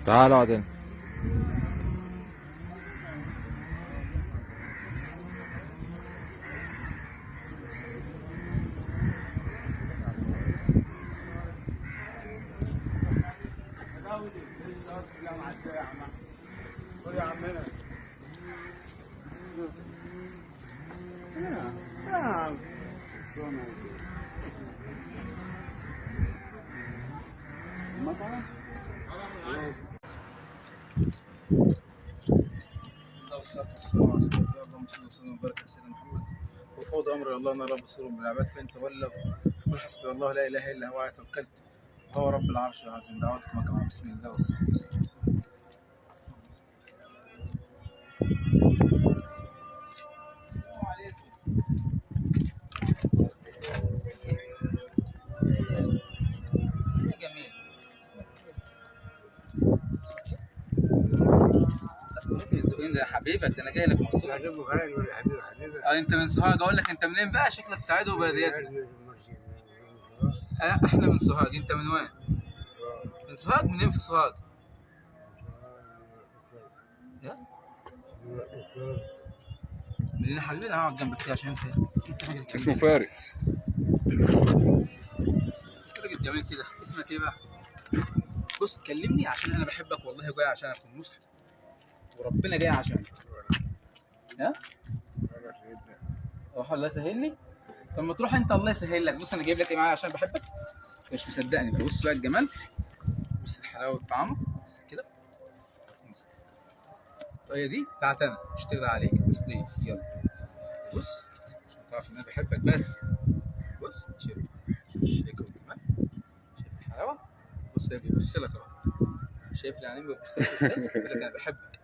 تعال اقعد هنا. والصلاة والسلام على رسول الله. اللهم صل وسلم وبارك على سيدنا محمد وفوض امر الله ان رب بصير بالعباد فان تولوا فقل حسبي الله لا اله الا هو عليه توكلت وهو رب العرش العظيم. دعوتكم كما بسم الله والصلاة والسلام. ده يا حبيبك، ده انا جاي لك مخصوص. انت من سوهاج. اقول لك انت منين بقى؟ شكلك سعيد وبلدياتنا. احنا من سوهاج. انت من وين؟ من سوهاج. منين في سوهاج؟ منين يا حبيبي؟ انا هقعد جنبك كده عشان انت اسمه فارس. راجل جميل كده. اسمك ايه بقى؟ بص كلمني عشان انا بحبك والله، جاي عشان اكون مصحف وربنا جاي عشانك. ها؟ روح الله يسهل لي. طب ما تروح انت الله يسهل لك. بص انا جايب لك ايه معايا عشان بحبك. مش مصدقني بقى. بص بقى الجمال، بص الحلاوه والطعم. بص كده. هي دي بتاعت انا، مش ترضى عليك بس ليه. يلا بص عشان تعرف ان انا بحبك بس. بص شايف الشيك والجمال، شايف الحلاوه. بص ده بيبص لك اهو. شايف العينين بيبص لك ازاي؟ بيقول لك انا بحبك.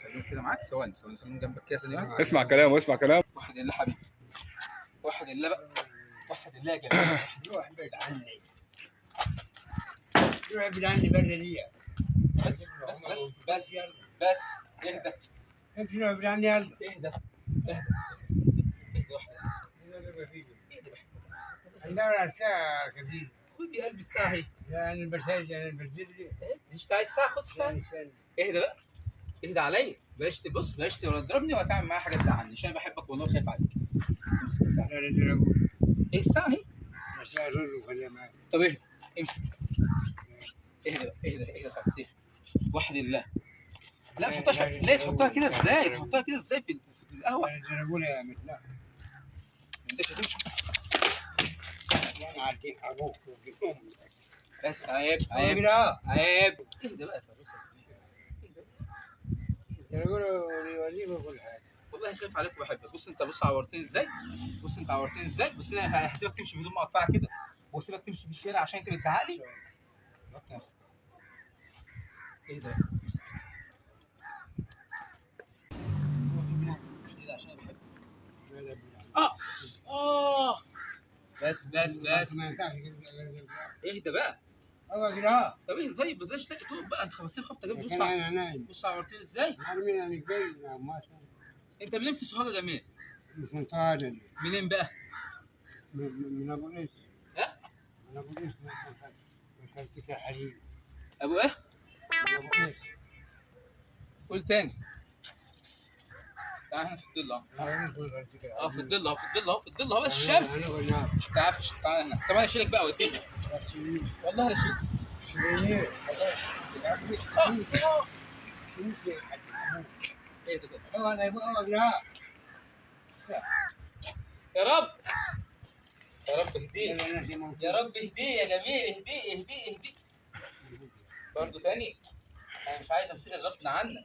خليهم كده معاك. ثواني خليهم جنبك كده ثانيه. اسمع كلامه اسمع كلامه. واحد الا حبيبي. واحد الا بقى. واحد الا يا جماعه. روح بعيد عني. روح بعيد عني برا. بس بس اهدى. انت روح بعيد عني يلا. اهدى ندور على الساعة كبير. خد يا قلبي الساعة اهي. يعني البرشاش يعني البرشاش. مش عايز ساعة؟ خد الساعة. اهدى بقى. اهدى عليا. بلاش تبص، بلاش ولا تضربني ولا تعمل معايا حاجة تزعلني عشان انا بحبك والله وخايف عليك. امسك الساعة. ايه الساعة اهي؟ الساعة رز وخليها معاك. طب اهدى. امسك. اهدى بقى. اهدى خالص. اهدى. واحد الله. لا ما تحطهاش. ليه تحطها كده ازاي؟ تحطها كده ازاي في القهوة؟ انا بقول يا مثلا. انت هتمشي. يعني عارفين ابوك وامك. بس عيب عيب. اهدى بقى يا فارس. يقولوا يوريك كل حاجة. والله خايف عليك وبحبك. بص انت بص عورتني ازاي؟ بص انت عورتني ازاي؟ بس انا هسيبك تمشي بهدوم مقطعه كده واسيبك تمشي في الشارع عشان انت بتزعق لي. وطي نفسك. ايه ده؟ مش كده عشان بحبك. بس اهدى بقى. طب اهدى. طيب بلاش تقوم بقى. انت خبطتني خبطه جامده. بص عورتني ازاي؟ انت منين في سوهاج يا جميل؟ منين بقى؟ من ابو قيس. ها؟ من ابو قيس. من الحديد. ابو ايه؟ من ابو قيس. قول تاني. تعال هنا في الظل اهو. في الظل اهو بس الشمس. تعال هنا. طب انا اشيلك بقى واديك. والله هشيلك. ايه ده؟ يا رب اهديه. يا رب اهديه يا جميل. اهديه برضه تاني. انا مش عايز امسكك غصب عنك.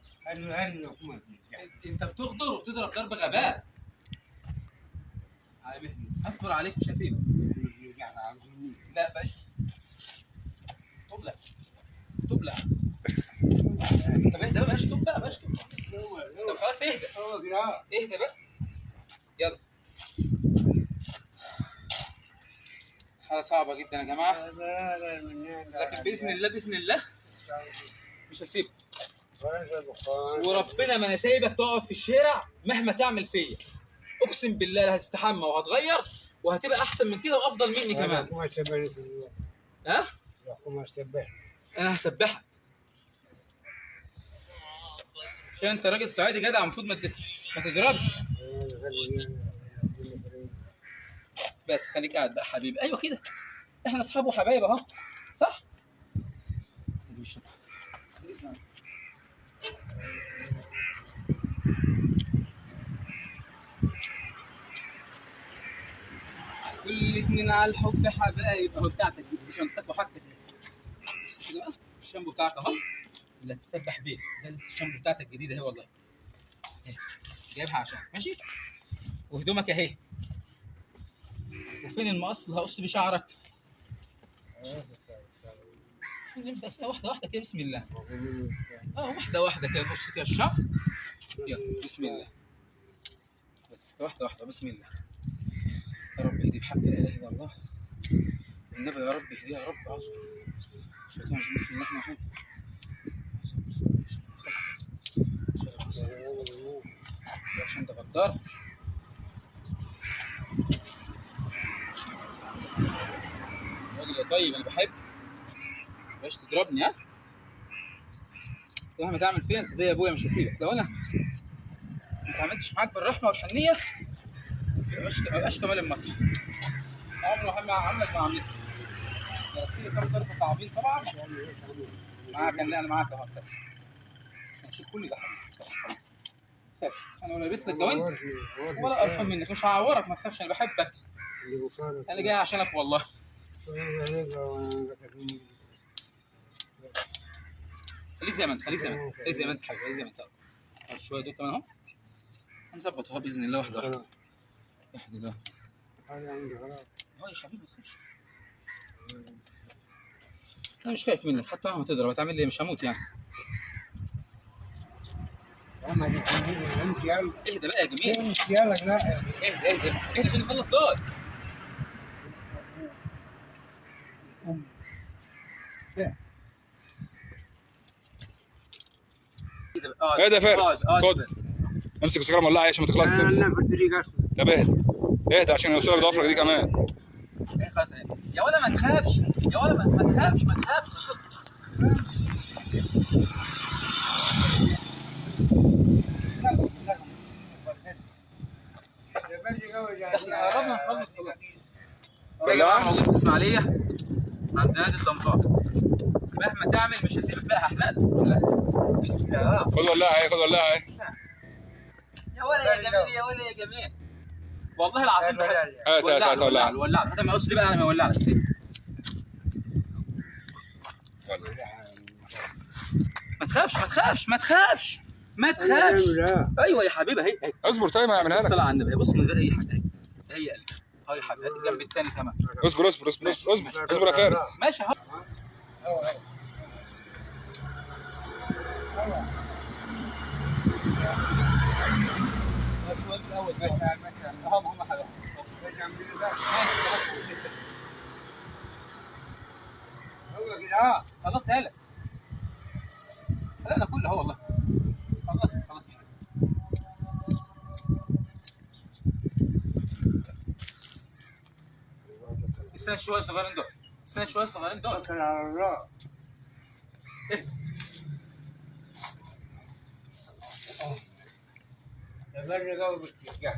انت بتغدر وبتضرب ضرب غباء. على مهلي. هصبر عليك مش هسيبك. لا بلاش. طب اهدى بقى. بلاش طب. طب خلاص اهدى بقى. يلا. حاجة صعبة جدا يا جماعة، لكن بإذن الله مش هسيبك. وربنا ما انا سايبك تقعد في الشارع مهما تعمل فيا. اقسم بالله لا هتستحمى وهتغير وهتبقى احسن من كده وافضل مني كمان. ما تسبح في الوقت. ها؟ ما تسبح. انا هسبحك عشان انت راجل صعيدي جدع، المفروض ما تضربش. بس خليك قاعد بقى حبيبي. ايوه كده، احنا اصحاب وحبايب اهو، صح؟ كل اتنين على الحب حبايب اهو. بتاعتك دي شنطتك وحاجتك. بص كده بقى، الشامبو بتاعك اهو اللي هتسبح بيه. ده الشامبو بتاعتك الجديده اهي والله، جايبها عشان ماشي. وهدومك اهي. وفين المقص اللي هقص بيه شعرك؟ نبدا واحده واحده كده، بسم الله. واحده واحده كده، نقص كده الشعر. يلا بسم الله، بس واحده واحده بسم الله. يا رب اهدي بحق لا اله الا الله، والنبي يا رب اهديها يا رب. اعوذ الشيطان الرجيم، بسم الله الرحمن الرحيم. عشان انت غدار. راجل يا طيب، انا بحب مش تضربني. ها مهما تعمل فيا انت زي ابويا، مش هسيبك. لو انا ما اتعاملتش معاك بالرحمه والحنيه ما بقاش كمال المصري. عمره ما عملك معاملتي. ضربت لي كام ضربه صعبين طبعا. معاك انا معاك اهو. هشيل كل ده حبيبي، ما تخافش. انا ولا لابس لك جوانت ولا قرفان منك، مش هعورك، ما تخافش، انا بحبك. انا جاي عشانك والله. خليك زي ما انت، خليك زي ما انت، خليك زي ما انت حبيبي، خليك زي ما انت. شويه دول كمان اهو، هنظبط اهو باذن الله واحده واحده. واحده ده اهو يا حبيبي، ما تخافش. انا مش خايف منك، حتى مهما تضرب هتعمل لي مش هموت يعني. اهدى بقى يا جميل. يلا لا اهدى عشان نخلص دول. اهدى يا فارس، خد امسك السيجاره مولعه عشان ما تخلصش. طب اهدى عشان يوصلك ضفرك دي كمان. خلاص يا ولا ما تخافش، يا ولا ما تخافش، ما تخافش. احنا قربنا نخلص خلاص. يا جماعه موجود في اسماعيليه عند نادي الدمقاط. مهما تعمل مش هسيبك بقى، هحرق لك. خد ولاعه اهي، خد ولاعه اهي. يا ولا يا جميل، يا ولا يا جميل، والله العظيم بحب. هات ولاعه. ولع هذا ما قصدي بقى، انا ما ولع لك. ما تخافش ما تخافش ما تخافش ما تخافش. ايوه يا حبيبي اهي. اصبر طيب، هيعملها لك. الصلاة على النبي. بص من غير اي حاجه، هي قلبي اهي يا حبيبي. هات الجنب الثاني كمان. اصبر اصبر اصبر اصبر اصبر يا فارس. ماشي اهو. خلاص هلا هلا كله هو والله. خلاص خلاص. استنى شويه صغيرين دول، استنى شويه صغيرين دول. توكل على الله. تبرج قلبك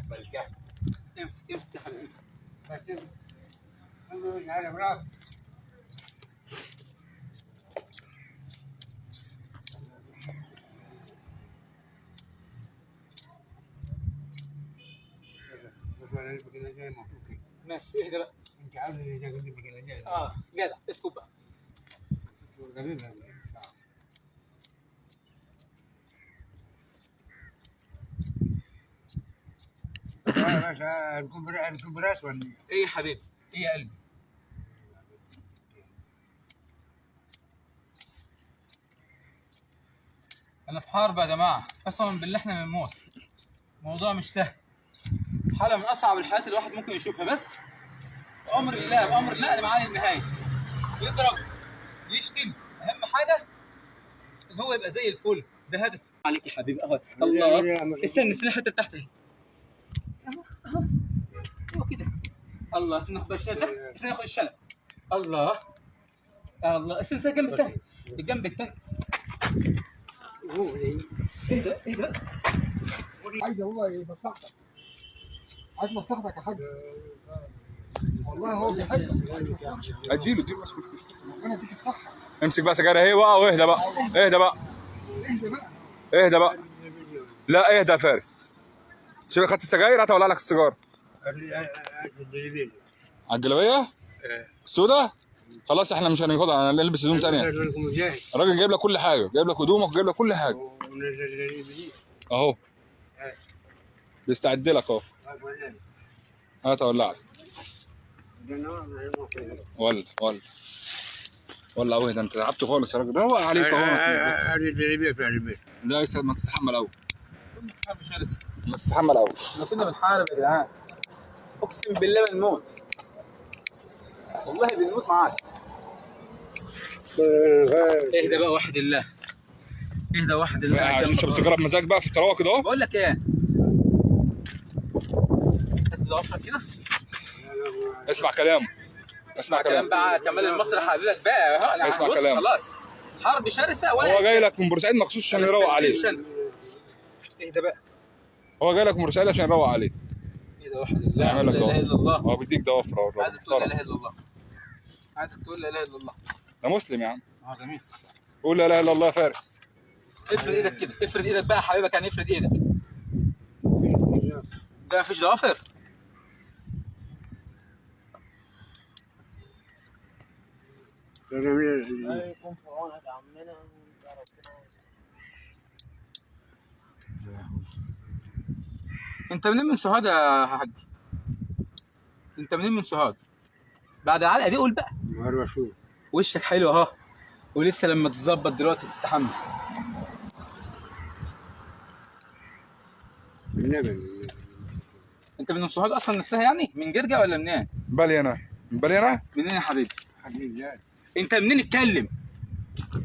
بالجحد. امسك امسك يا حبيبي امسك. مش عارف راسك. ماشي اهدى بقى. انت عاوز اذا قلت لك انا جاي. جدع اسكت بقى. يا باشا الكبراس ولا ايه يا حبيبي؟ ايه يا قلبي؟ انا في حرب يا جماعه، قسما بالله احنا بنموت. الموضوع مش سهل، حاله من اصعب الحالات اللي الواحد ممكن يشوفها. بس بامر الله بامر الله انا معايا النهايه. يضرب يشتم، اهم حاجه ان هو يبقى زي الفل. ده هدف عليك يا حبيبي اهو. الله، استنى الحته تحت اهي اهو اهو. ايوه كده الله استنى ناخد الشنب ده، استنى ناخد الشنب. الله الله استنى الجنب الثاني، الجنب الثاني. ايه ده ايه ده؟ عايز هو مصلحتك، عايز مصلحتك يا حاج، والله هو بيحبك عايز مصلحتك. اديله بس مش مشكله. ربنا يديك الصحه. امسك بقى سجاير اهي بقى واهدى بقى. اهدى بقى اهدى بقى اهدى بقى. لا اهدى يا فارس. شيل خدت السجاير هتولع لك السيجاره. على الجلابيه؟ السوداء؟ خلاص احنا مش هناخدها، هنلبس هدوم ثانيه. الراجل جايب لك كل حاجه، جايب لك هدومك وجايب لك كل حاجه. اهو بيستعد لك اهو. هات اولع لك. ولع واهدى، انت تعبت خالص يا راجل. روق عليك اهو. لا لسه ما تستحمى الاول. ما تستحمى الاول. احنا كنا بنحارب يا جدعان، اقسم بالله بنموت، والله بنموت معاك. اهدى بقى وحد الله، اهدى وحد الله عشان تشرب سيجاره بمزاج بقى في التراوه كده اهو. بقول لك ايه، هات ضوافرك كده. اسمع كلامه، اسمع كلام بقى كمال المصري حبيبك بقى. انا اسمع بص كلامه. خلاص حرب شرسه ولا هو جاي لك من بورسعيد مخصوص عشان يروق عليك. اهدى بقى. هو جاي لك من بورسعيد عشان يروق عليك. اهدى وحد الله. يعمل لك لا اله الا الله. هو بيديك ضوافر اهو. عايزك تقول لا اله الا الله، عايزك تقول لا اله الا الله. ده مسلم يا عم. جميل. قول لا اله الا الله يا فارس. افرد ايدك كده، افرد ايدك بقى حبيبك، يعني افرد ايدك. ده مفيش ضوافر. الله يكون في عونك يا عمنا. انت منين من سوهاج يا حاج؟ انت منين من سوهاج؟ بعد العلقه دي قول بقى. وشك حلو اهو، ولسه لما تتظبط دلوقتي تستحمل. انت من سوهاج اصلا نفسها يعني؟ من جرجا ولا منين؟ بلينا. من بلينا؟ منين يا حبيبي؟ انت منين اتكلم؟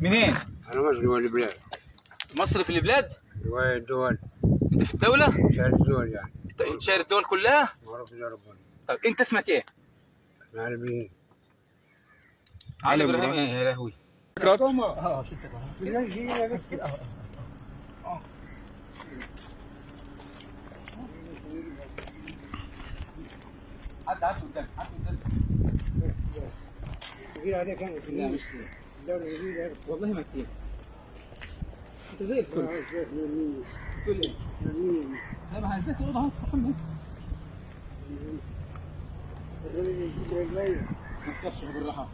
منين؟ انا مصري ولا بلاد؟ مصر في البلاد؟ رواية الدول. انت في الدولة؟ شارع الدول يعني. انت شايل الدول كلها؟ معروف يا ربنا. طب انت اسمك ايه؟ علي ابراهيم. علي ابراهيم ايه يا لهوي؟ شفتك اهو. بس كده عدى قدام، عدى قدام. كتير عليك انا في الله. الدولة جديدة والله ما كتير. انت زي الفل. تقول ايه؟ لا ما عايزك تقعد اهو تستحمل. ما تخافش بالراحة.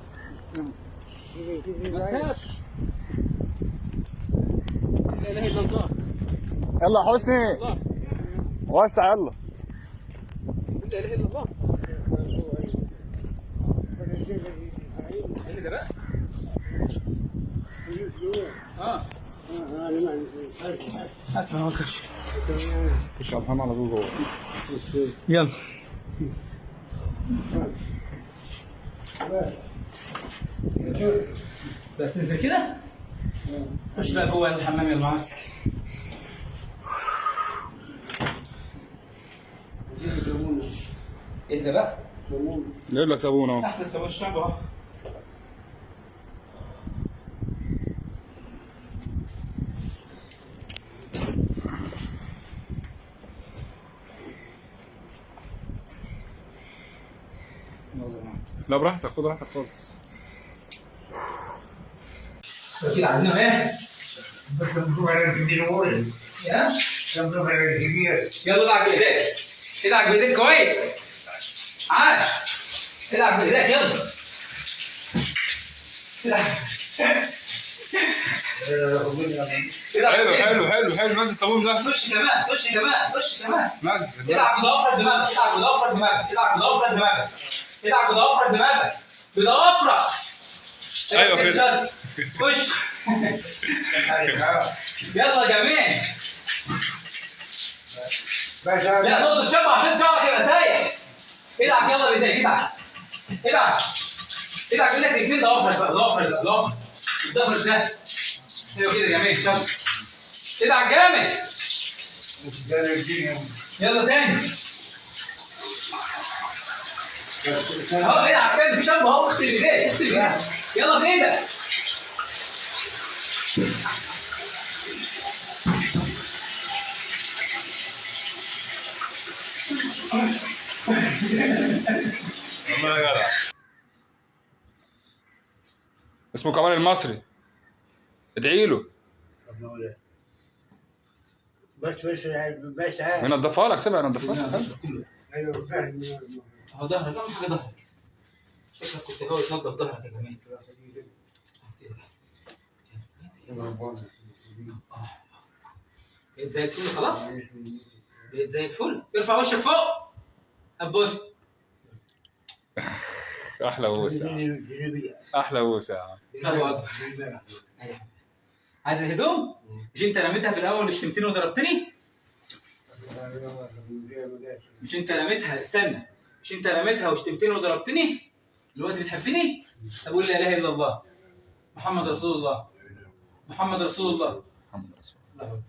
ما تخافش. لا اله الا الله. يلا يا حسني وسع يلا. لا اله الا الله. ايه ده بقى؟ اسمع ما تخافش. خش على الحمام على طول جوه. يلا. بس انزل كده. خش بقى جوه الحمام يلا مع نفسك. اهدى بقى. جايب لك صابون اهو. احلى صابون الشعب اهو. لا براحتك، خد راحتك خالص. اكيد عندنا ايه؟ بس مكتوب على الفيديو. يا مكتوب على الفيديو. يلا العب بايديك. العب بايديك كويس. عاش. العب بايديك يلا. العب. حلو حلو حلو. نزل الصابون ده. خش كمان خش كمان خش كمان. نزل. العب بضوافر دماغك. العب بضوافر دماغك. العب بضوافر دماغك. العب بضوافر دماغك. بضوافرك. ايوه كده. خش. يلا جميل. لا نقطة شبع عشان شعرك يبقى سايح. العب يلا بايديك. العب. العب. العب بايدك الاثنين ضوافرك بقى. ضوافرك ضوافرك. الضفر ده. ايوه كده جميل شبع. العب جامد. يلا تاني. اهو كده عارفين في شاب اهو اغسل ايديك اغسل ايديك يلا كده. والله يا جدع. اسمه كمال المصري، ادعي له. بس عارف. ينضفها لك، سيبها ينضفها لك. ايوه فاهم. اهو ظهرك اهم حاجه ظهرك. شكلك كنت غاوي تنضف ظهرك يا جماعه. بقيت زي الفل خلاص؟ بقيت زي الفل. ارفع وشك فوق. هتبص. احلى بوسه، احلى بوسه يا عم. الله اكبر. عايز الهدوم؟ مش انت رميتها في الاول وشتمتني وضربتني؟ مش انت رميتها؟ استنى، مش انت رميتها وشتمتني وضربتني؟ دلوقتي بتحبني؟ طب قول لا اله الا الله محمد رسول الله، محمد رسول الله، محمد رسول الله.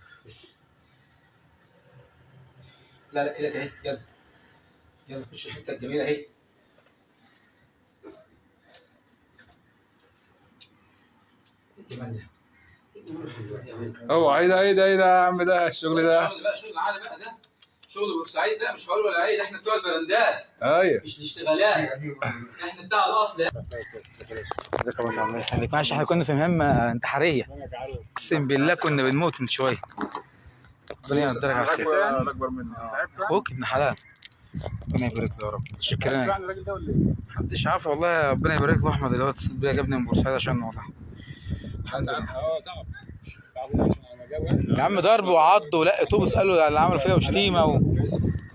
لا لا ايدك اهي، يلا يلا خش الحته الجميله اهي. الجمال ده اوعى. ايه ده ايه ده ايه ده يا عم؟ ده الشغل ده شغل بقى، شغل عالي بقى، ده شغل بورسعيد. لا مش هقول ولا عيد، احنا بتوع البراندات ايوه. مش الاشتغالات، احنا بتاع الاصل. ازيك يا الله يخليك. معلش احنا كنا في مهمة انتحارية، اقسم بالله كنا بنموت من شوية. ربنا يقدرك على خير. اكبر مني. اخوك ابن حلال، ربنا يبارك له يا رب. شكرا. محدش عارف والله. ربنا يبارك له. احمد اللي هو اتصل بيا جابني من بورسعيد عشان والله. الحمد لله. يا عم ضرب وعض ولق طوب، اساله على اللي عملوا فيا وشتيمه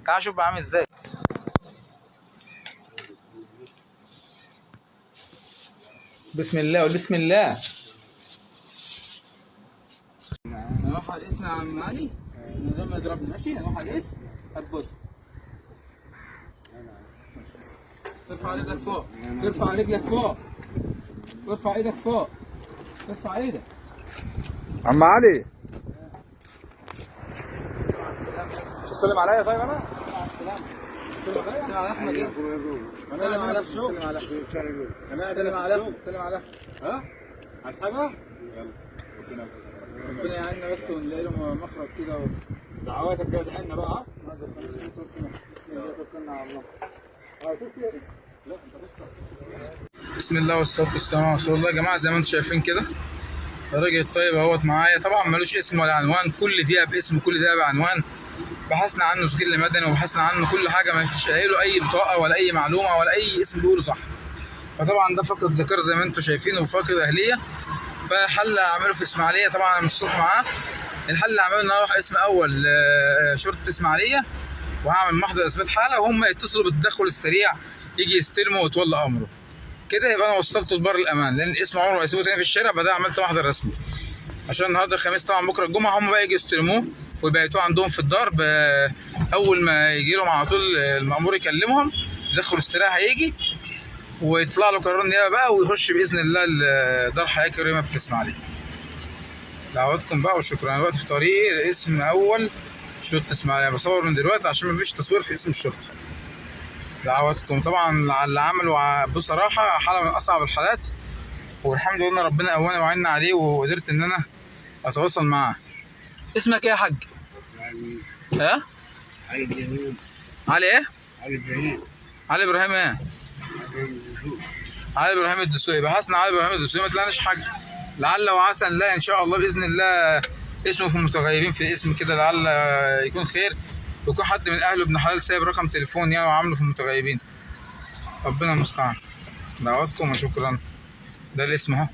تعال شوف بقى عامل ازاي. بسم الله قول بسم الله. هنروح على الاسم يا عم علي من غير ما يضربني، ماشي؟ هنروح على الاسم. هتبص، ارفع رجلك فوق، ارفع رجلك فوق، ارفع ايدك فوق، ارفع ايدك. عم علي مش تسلم عليا؟ طيب انا سلم على احمد. سلم على الشوق، سلم على سلم على سلم على. ها؟ عايز حاجه؟ يلا ربنا يعيننا بس ونلاقي له مخرج كده. دعواتك كده تحن بقى. بسم الله والصلاة والسلام على رسول الله. يا جماعة زي ما انتم شايفين كده الراجل الطيب اهوت معايا، طبعا ملوش اسم ولا عنوان، كل دقيقة باسم كل دقيقة بعنوان. بحثنا عنه سجل مدني وبحثنا عنه كل حاجة، ما فيش له أي بطاقة ولا أي معلومة ولا أي اسم بيقوله صح. فطبعا ده فقد ذكر زي ما انتم شايفين وفاقد أهلية. فحل أعمله في إسماعيلية، طبعا أنا مش صالح معاه. الحل اللي أعمله إن أنا أروح اسم أول شرطة إسماعيلية وهعمل محضر إثبات حالة، وهم يتصلوا بالتدخل السريع يجي يستلموا ويتولى أمره. كده يبقى انا وصلته لبر الامان، لان الاسم عمره ما يسيبوه تاني في الشارع. بعدها عملت محضر رسمي عشان النهارده الخميس، طبعا بكره الجمعه هم بقى يجوا يستلموه ويبيتوه عندهم في الدار. اول ما يجي لهم على طول المأمور يكلمهم، تدخل استراحه هيجي ويطلع له قرار النيابه بقى، ويخش باذن الله دار حياه كريمه في اسماعيليه. دعواتكم بقى وشكرا. انا دلوقتي في طريقي اسم اول شرطه اسماعيليه، بصور من دلوقتي عشان ما فيش تصوير في اسم الشرطه. دعواتكم طبعا على اللي عمله بصراحه حاله من اصعب الحالات، والحمد لله ربنا قواني وعنا عليه وقدرت ان انا اتواصل معاه. اسمك ايه يا حاج؟ ها؟ علي ابراهيم. علي ايه؟ علي ابراهيم. علي ابراهيم ايه؟ علي ابراهيم الدسوقي. بحثنا علي ابراهيم الدسوقي ما طلعناش حاجه. لعل وعسى نلاقي ان شاء الله باذن الله اسمه في المتغيبين في الاسم كده، لعل يكون خير ويكون حد من اهله ابن حلال سايب رقم تليفون يعني وعامله في المتغيبين. ربنا المستعان. دعواتكم وشكرا. ده الاسم اهو،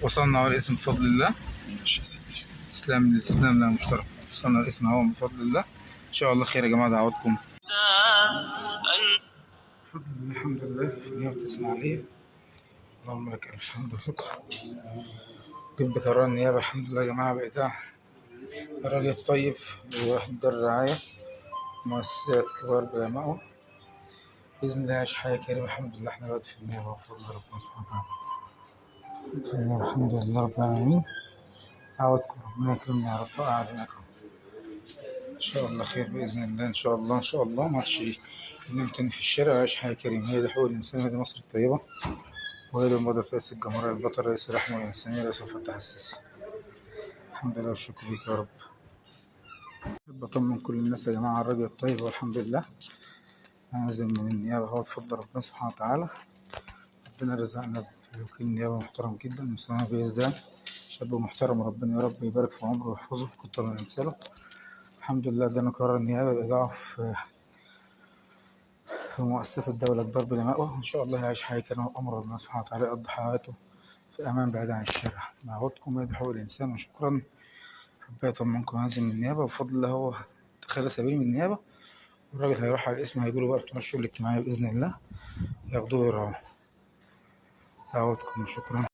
وصلنا اهو الاسم بفضل الله. تسلم يا محترم. وصلنا الاسم اهو بفضل الله. ان شاء الله خير يا جماعه. دعواتكم بفضل الله. الحمد لله في نيابه اسماعيليه. اللهم لك الحمد والشكر. جبت قرار النيابه الحمد لله يا جماعه بقيتها. الراجل الطيب وواحد دار رعايه مؤسسات كبار بعلمائه بإذن الله يعيش حياة كريمة. الحمد لله احنا دلوقتي في النيابة بفضل ربنا سبحانه وتعالى. في النيابة الحمد لله رب العالمين. دعواتكم ربنا يكرمنا يا رب. أعلم ان شاء الله خير باذن الله، ان شاء الله ان شاء الله ما عادش ينام تاني في الشارع ويعيش حياه كريمه. هي دي حقوق الانسان، هي دي مصر الطيبه، وهي دي مبادره رئيس الجمهوريه البطل رئيس الرحمه الانسانيه رئيس عبد الفتاح السيسي. الحمد لله والشكر ليك يا رب. بحب اطمن كل الناس يا جماعه على الراجل الطيب والحمد لله. نازل من النيابه اهو بفضل ربنا سبحانه وتعالى. ربنا رزقنا بوكيل نيابه محترم جدا مسامح بيزدان، شاب محترم، ربنا يا رب يبارك في عمره ويحفظه كتر من امثاله. الحمد لله ادانا قرار النيابه بايداعه في مؤسسة الدولة كبار بلمائه. إن شاء الله يعيش حياة كريمة وأمر ربنا سبحانه وتعالى يقضي حياته في أمان بعيد عن الشارع. دعوتكم هي بحقوق الإنسان وشكرا. حبيت أطمنكم هذه من النيابة بفضل الله، هو دخل سبيل من النيابة، والراجل هيروح على الاسم هيجيله بقى بتوع الشؤون الاجتماعية بإذن الله ياخدوه ويرعوه. دعوتكم وشكرا.